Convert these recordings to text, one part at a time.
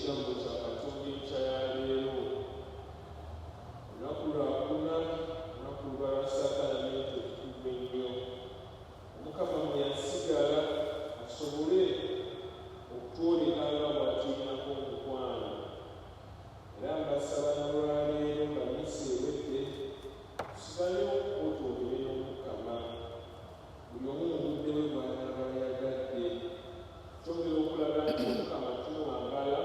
ekigambo kya Katonda enkya ya leero. Olunaku lwakuna, olunaku lwa Sakaramenti ekitukuvu ennyo. Omukama mwe yasigala asobole okutwoleka nga bw'atulinako omukwano. Era mbasaba n'olwaleero nga misa ewedde tusigalewo okwetondere n'Omukama. Buli omu mu budde bwe bw'anaaba yagadde twongera okulaga nti Omukama tumwagala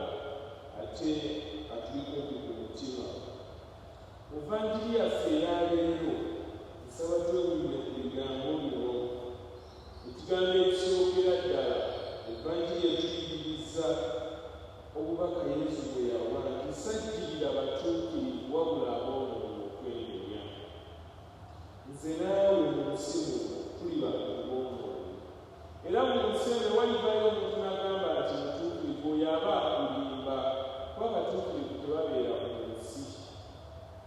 ate atuli kumpi ku mutima. Mu Vvanjiri yaffe eya leero nsaba twewulire ku bigambo bino. Ekigambo ekisookera ddala Evvanjiri etuyigiriza obubaka Yesu bwe yawa nti sajjirira batuukirivu wabula aboonoonyi okwenenya. Nze naawe mu nsi muno tuli bantu boonoonyi. Era mu nsi eno walivaayo omuntu n'agamba nti mutuukirivu oyo aba akulimba, kuba abatuukirivu tebabeera mu nsi.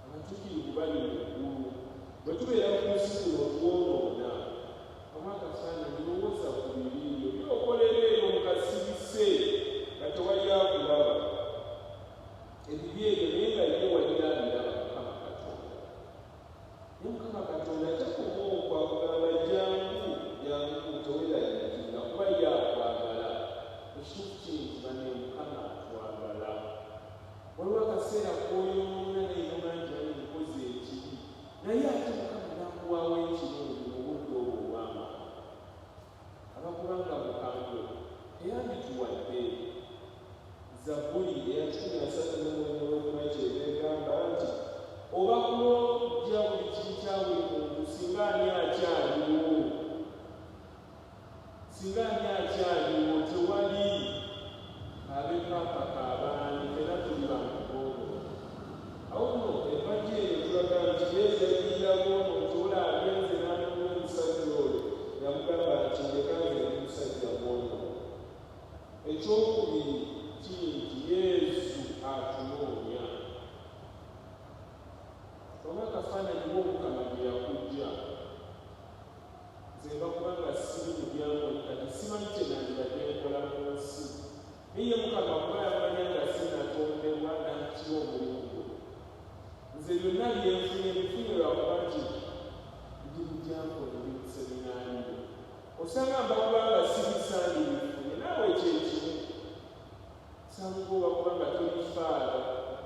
Abatuukirivu bali mu ggulu. Bwe tubeera ku nsi kuno twonoona. Omwaka sana ndowooza ku bibiryo byokolera eyo mu kasibise nga tewali akulaba. Ebibi ebyo naye nga ye walira abiraba Mukama Katonda. Naye Mukama Katonda takoma okwakugamba jangu teweeraliikirira kuba ye akwagala. Ekituufu kingi banne Mukama atwagala. Waliwo akaseera k'oyonoona n'engamba nti ali mukozi ekibi, naye ate Mukama n'akuwaawo ekirungi mu budde obwo obw'amaanyi. Abakubanga mukambwe teyandituwadde. Zabbuli eya 13:9 egamba nti oba kulojja buli kibi kya buli muntu singa ani akyaliwo. Singa ani akyaliwo tewali ab'epapa kaabandi, fena tuli bantu boono. Awo nno Evvanjiri eyo tulaga nti Yesu yayingira boono nti ola agenze n'anoonya omusajja oyo yamugamba nti ndekanze ndi musajja boono. Ekyokubiri kiri nti Yesu atunoonya. Oba akafaananyi w'Omukama gye yakujja. Nze mbakubanga siri mu byangoli kati simanyi kye nandibadde nkola mu nsi. Naye Mukama kuba yamanya nga sinnatondebwa n'ankira omulimu gwe. Nze byonna byenfunye bifunye lwakuba nti ndi mu byangoli ndi mu seminaaliyo. Osanga mbakubanga sibisandi bifunye naawe kyekimu. Sangoba kubanga toli faala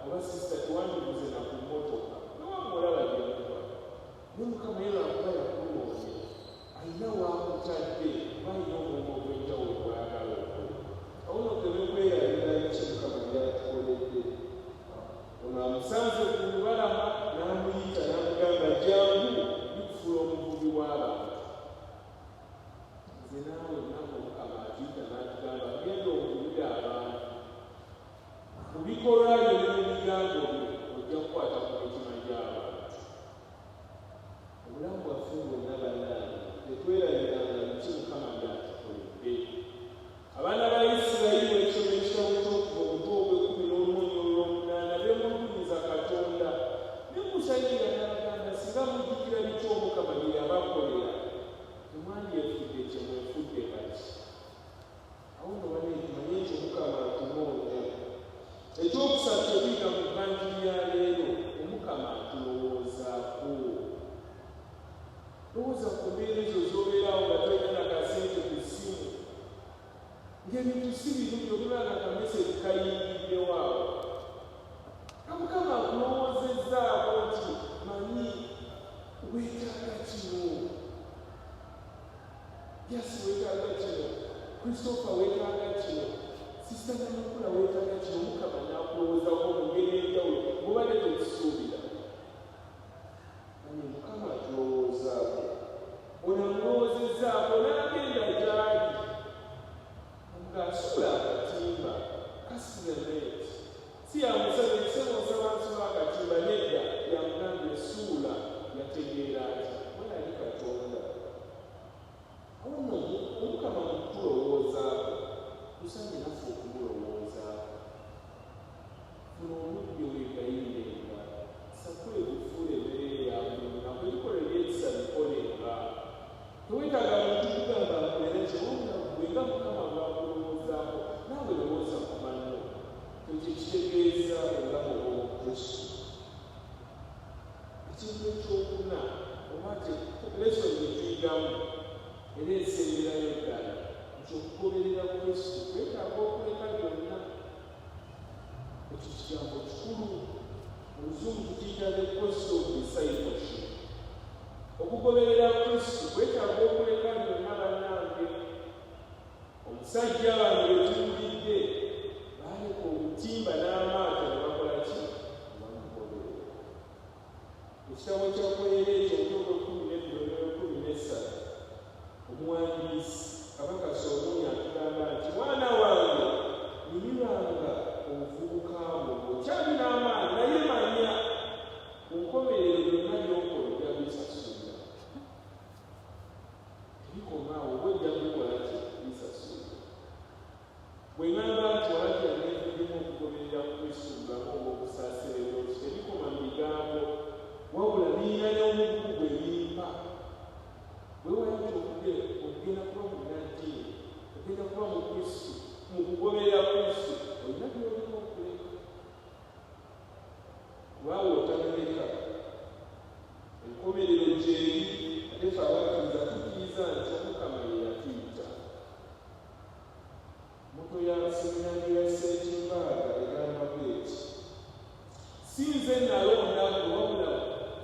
oba sisita tewandibuze na ku mmotoka newamulaba byenkuba. Naye Mukama ye lwakuba yakunoonya alina waakutadde oba alina omulimu ogw'enjawulo gw'ayagala okola. Awo nno tebekweyalira ki Mukama byatukoledde. Ono amusanze ku lubalama n'amuyita n'amugamba jangu bikufuula omuvubi w'abantu. Nze naawe nabo Mukama atuyita n'atugamba genda ovubire abantu. Mu bikolwa byo ne mu bigambo byo ojja kukwata ku mitima gy'abantu. Obulamu bwaffe bwonna bannange tetwerabiranga biki Mukama byatukoledde. Abaana ba Isirayiri ekyomo ekitabo ky'Okuva omutwe ogw'e 11 beemulugunyiza Katonda. Ne Musa ye nga n'abagamba singa mujjukira biki Omukama bye yabakolera temwandyefudde kye mwefudde kati. Awo nno bane tumanye nti Omukama atunoonya. Ekyokusatu ebiga mu Vvanjiri ya leero, Omukama atulowoozaako. Lowooza ku mbeera ezo z'obeerawo nga tolina na kasente ku ssimu. Ng'ebintu si birungi olaba nga kamesegi kayingiddewo awo. Mukama akulowoozezzaako nti manyi weetaaga kino. Yasi weetaaga kino. Christopher weetaaga kino. Sisita Namukula weetaaga kino. Mukama n'akulowoozaako mu ngeri enjawulo bw'obadde tokisuubira. Naye Mukama atulowoozaako. Ono amulowoozezzaako n'agenda gy'ali. Ng'asuula akatimba kasira net. Si yamusaba ekisebo nsaba nsula akatimba nedda yamugamba essuula yategeera ati wali ali Katonda. Awo nno Omukama mu kutulowoozaako tusaanye naffe okumulowoozaako. Funa omudde weegayirenga sakule bufuule emmere ya buli lunaku ebikola ebyekisa bikolenga. Teweetaaga muntu kugamba akolera kyewabula gwe nga Mukama bw'akulowoozaako naawe lowooza ku banno. Oluzungu tukiyita the cost of discipleship. Okugoberera Kristo kwetaaga okuleka byonna bannange. Omusajja bano bwe tuwulidde baaleka obutimba n'amaato ne bakola ki? Bamugoberera. Ekitabo kya Kwereezo omutwe 13 omuwandiisi Kabaka Solomoni atugamba nti mwana wange nyumirwanga obuvubuka bwo okyali n'amaanyi naye manya ku nkomerero byonna by'okola ojja bisasulira. Tebikoma awo oba ojja kukola ki? Bisasulira. Bwe ngamba nti walabira neevuddemu okugoberera Kristo bulamu obw'okusaasira ebyosi tebikoma mu bigambo wabula biyina n'omugugu gwe bimpa. Bwe wayita okugenda kuba munnaddiini, okugenda kuba mu Kristo, mu kugoberera Kristo, olina by'olina okuleka. Waawe otamereka enkomerero gy'eri ate fe abakkiriza tukkiriza nti Omukama ye yatuyita. Moto ya seminari ya Ssekimbaaga egamba bw'eti: si nze nalonda wabula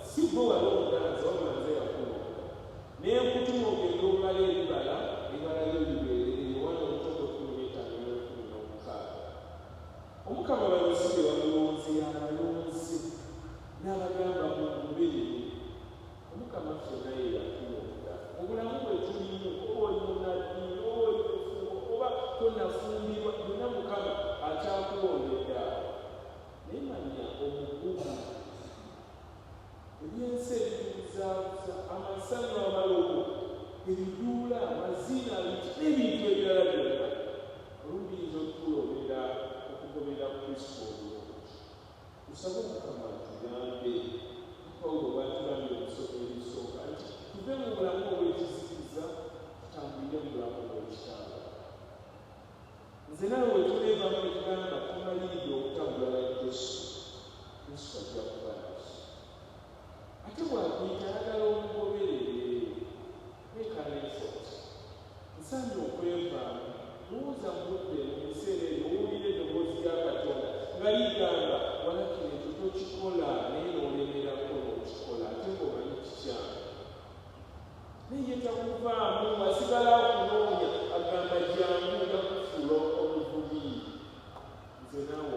si gwe walonda nze wabula nze yakulonda naye nkutuma ogenda omala ebibala lyo libeerere Yowaana Omutwe 15:16. Omukama balonzi be bamulonzi y'abalonzi n'abagamba mungoberere. Omukama ffe naye yakulonda. Mu bulamu bwe tulimu oba oli munnaddiini oba oli mufumbo oba tonafumbirwa byonna Mukama akyakulondedde awo. Naye manya omugugu ebyensi ebitubuzaabuza amasanyu amalogo ebiduula amazina n'ebintu ebirala byonna olumu biyinza okutuloobera okugoberera Kristo obulungi. Tusaba Omukama atuyambe Pawulo bw'atugambye ebisooka nti tuve mu bulamu obw'ekizikiza tutambulire mu bulamu obw'ekitanga. Nze nawe we tuleevamu ne tugamba tumaliridde okutambula na Kristo, Kristo ajja kuba naffe. Ate bw'akuyita ayagala omugoberere, make an effort. Nsaanye okwevaamu, lowooza mu budde mu biseera ebyo owulira eddoboozi lya Katonda nga ligamba walakira ekyo tokikola naye n'olemerako n'okikola ate ng'omanyi kikyamu. Naye ye takuvaamu asigala okunoonya agamba jangu nja kufuula omuvubi. Nze naawe